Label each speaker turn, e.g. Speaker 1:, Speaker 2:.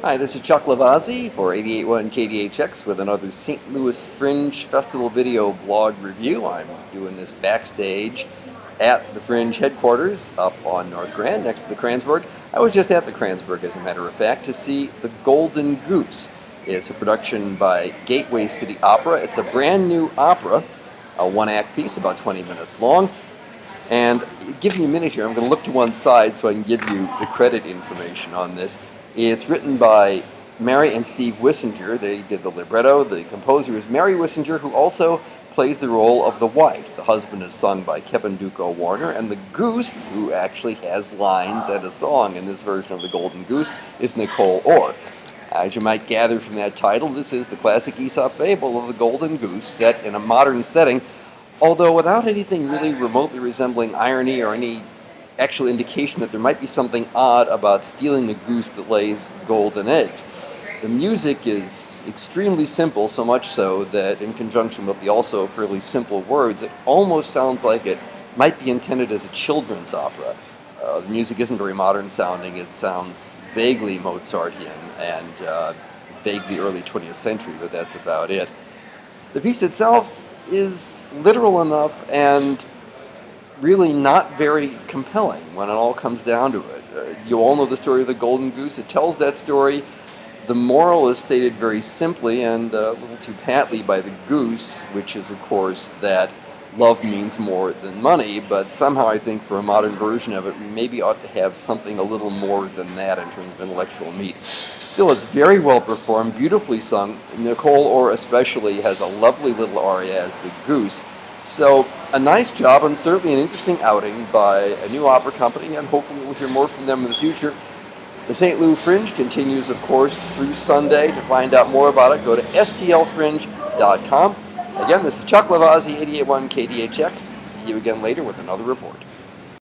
Speaker 1: Hi, this is Chuck Lavazzi for 88.1 KDHX with another St. Louis Fringe Festival video blog review. I'm doing this backstage at the Fringe headquarters up on North Grand next to the Kranzberg. I was just at the Kranzberg, as a matter of fact, to see the Golden Goose. It's a production by Gateway City Opera. It's a brand new opera, a one-act piece, about 20 minutes long. And give me a minute here, I'm going to look to one side so I can give you the credit information on this. It's written by Mary and Steve Wissinger. They did the libretto. The composer is Mary Wissinger, who also plays the role of the wife. The husband is sung by Kevin Duco Warner, and the goose, who actually has lines and a song in this version of the Golden Goose, is Nicole Orr. As you might gather from that title, this is the classic Aesop fable of the Golden Goose set in a modern setting, although without anything really remotely resembling irony or any actual indication that there might be something odd about stealing the goose that lays golden eggs. The music is extremely simple, so much so that in conjunction with the also fairly simple words, it almost sounds like it might be intended as a children's opera. The music isn't very modern sounding. It sounds vaguely Mozartian and vaguely early 20th century, but that's about it. The piece itself is literal enough and really not very compelling when it all comes down to it. You all know the story of the Golden Goose. It tells that story. The moral is stated very simply and a little too patly by the goose, which is, of course, that love means more than money, but somehow I think for a modern version of it, we maybe ought to have something a little more than that in terms of intellectual meat. Still, it's very well performed, beautifully sung. Nicole Orr especially has a lovely little aria as the goose. So, a nice job and certainly an interesting outing by a new opera company, and hopefully we'll hear more from them in the future. The St. Louis Fringe continues, of course, through Sunday. To find out more about it, go to stlfringe.com. Again, this is Chuck Lavazzi, 88.1 KDHX. See you again later with another report.